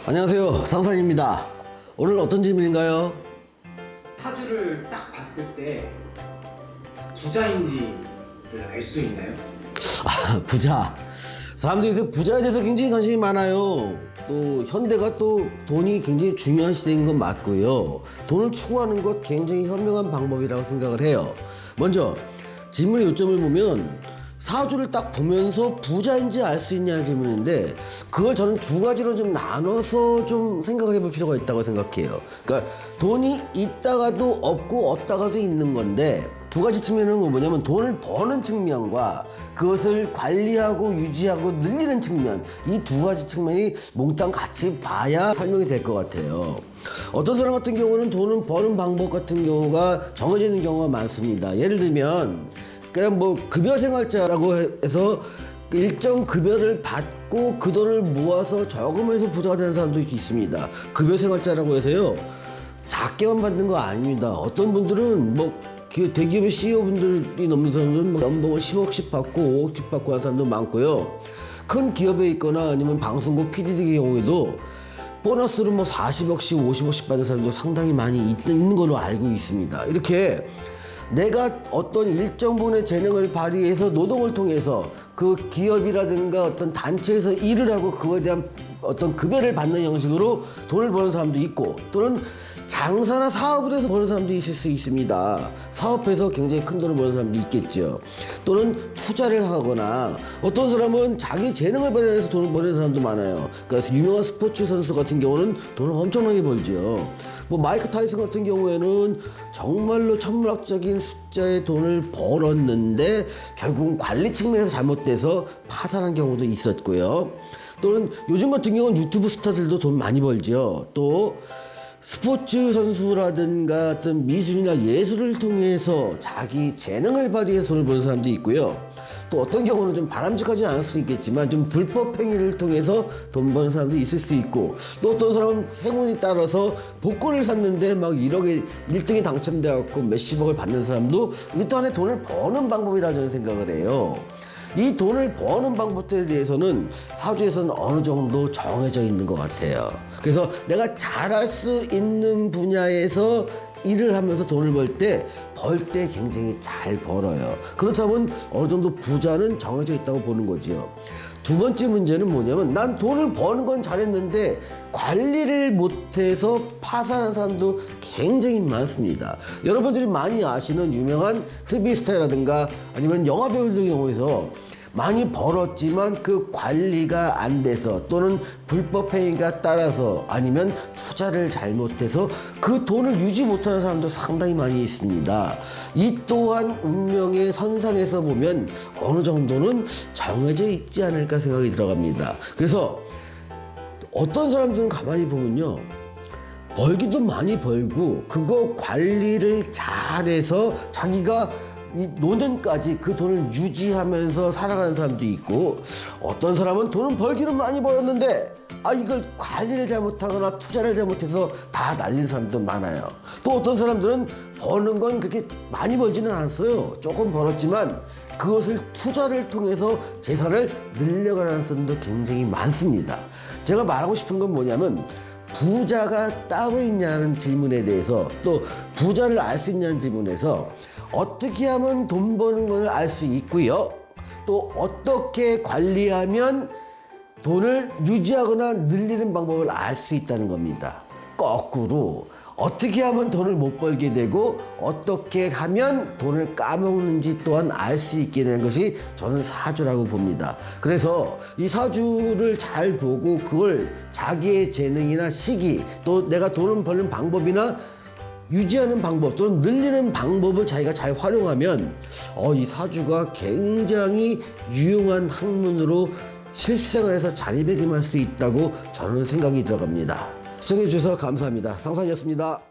안녕하세요, 상산입니다. 오늘 어떤 질문인가요? 사주를 딱 봤을 때 부자인지를 알 수 있나요? 부자. 사람들이 부자에 대해서 굉장히 관심이 많아요. 또 현대가 또 돈이 굉장히 중요한 시대인 건 맞고요. 돈을 추구하는 것 굉장히 현명한 방법이라고 생각을 해요. 먼저 질문의 요점을 보면 사주를 딱 보면서 부자인지 알 수 있냐는 질문인데, 그걸 저는 두 가지로 좀 나눠서 좀 생각을 해볼 필요가 있다고 생각해요. 그러니까 돈이 있다가도 없고 없다가도 있는 건데, 두 가지 측면은 뭐냐면 돈을 버는 측면과 그것을 관리하고 유지하고 늘리는 측면, 이 두 가지 측면이 몽땅 같이 봐야 설명이 될 것 같아요. 어떤 사람 같은 경우는 돈을 버는 방법 같은 경우가 정해져 있는 경우가 많습니다. 예를 들면 그냥 뭐 급여생활자라고 해서 일정 급여를 받고 그 돈을 모아서 저금해서 부자가 되는 사람도 있습니다. 급여생활자라고 해서요, 작게만 받는 거 아닙니다. 어떤 분들은 뭐 대기업의 CEO분들이 넘는 사람들은 뭐 연봉을 10억씩 받고 5억씩 받고 하는 사람도 많고요. 큰 기업에 있거나 아니면 방송국 PD의 경우에도 보너스로 뭐 40억씩 50억씩 받는 사람도 상당히 많이 있는 걸로 알고 있습니다. 이렇게 내가 어떤 일정 부분의 재능을 발휘해서 노동을 통해서 그 기업이라든가 어떤 단체에서 일을 하고 그거에 대한 어떤 급여를 받는 형식으로 돈을 버는 사람도 있고, 또는 장사나 사업을 해서 버는 사람도 있을 수 있습니다. 사업해서 굉장히 큰 돈을 버는 사람도 있겠죠. 또는 투자를 하거나, 어떤 사람은 자기 재능을 발휘해서 돈을 버는 사람도 많아요. 그러니까 유명한 스포츠 선수 같은 경우는 돈을 엄청나게 벌죠. 뭐 마이크 타이슨 같은 경우에는 정말로 천문학적인 숫자의 돈을 벌었는데 결국은 관리 측면에서 잘못돼서 파산한 경우도 있었고요. 또는 요즘 같은 경우는 유튜브 스타들도 돈 많이 벌죠. 또 스포츠 선수라든가 어떤 미술이나 예술을 통해서 자기 재능을 발휘해서 돈을 버는 사람도 있고요. 또 어떤 경우는 좀 바람직하지 않을 수 있겠지만 좀 불법 행위를 통해서 돈 버는 사람도 있을 수 있고, 또 어떤 사람은 행운이 따라서 복권을 샀는데 막 1억에 1등이 당첨돼갖고 몇십억을 받는 사람도, 이것도 하나의 돈을 버는 방법이라 저는 생각을 해요. 이 돈을 버는 방법들에 대해서는 사주에서는 어느 정도 정해져 있는 것 같아요. 그래서 내가 잘할 수 있는 분야에서 일을 하면서 돈을 벌 때 굉장히 잘 벌어요. 그렇다면 어느 정도 부자는 정해져 있다고 보는 거죠. 두 번째 문제는 뭐냐면, 난 돈을 버는 건 잘했는데 관리를 못해서 파산한 사람도 굉장히 많습니다. 여러분들이 많이 아시는 유명한 스비스타라든가 아니면 영화배우들 경우에서 많이 벌었지만 그 관리가 안 돼서, 또는 불법 행위가 따라서, 아니면 투자를 잘못해서 그 돈을 유지 못하는 사람도 상당히 많이 있습니다. 이 또한 운명의 선상에서 보면 어느 정도는 정해져 있지 않을까 생각이 들어갑니다. 그래서 어떤 사람들은 가만히 보면요, 벌기도 많이 벌고 그거 관리를 잘해서 자기가 이 노년까지 그 돈을 유지하면서 살아가는 사람도 있고, 어떤 사람은 돈은 벌기는 많이 벌었는데 이걸 관리를 잘못하거나 투자를 잘못해서 다 날린 사람도 많아요. 또 어떤 사람들은 버는 건 그렇게 많이 벌지는 않았어요. 조금 벌었지만 그것을 투자를 통해서 재산을 늘려가는 사람도 굉장히 많습니다. 제가 말하고 싶은 건 뭐냐면, 부자가 따로 있냐는 질문에 대해서, 또 부자를 알 수 있냐는 질문에서 어떻게 하면 돈 버는 걸 알 수 있고요, 또 어떻게 관리하면 돈을 유지하거나 늘리는 방법을 알 수 있다는 겁니다. 거꾸로 어떻게 하면 돈을 못 벌게 되고 어떻게 하면 돈을 까먹는지 또한 알 수 있게 되는 것이 저는 사주라고 봅니다. 그래서 이 사주를 잘 보고 그걸 자기의 재능이나 시기, 또 내가 돈을 버는 방법이나 유지하는 방법 또는 늘리는 방법을 자기가 잘 활용하면 이 사주가 굉장히 유용한 학문으로 실생활에서 자리매김할 수 있다고 저는 생각이 들어갑니다. 시청해 주셔서 감사합니다. 상산이었습니다.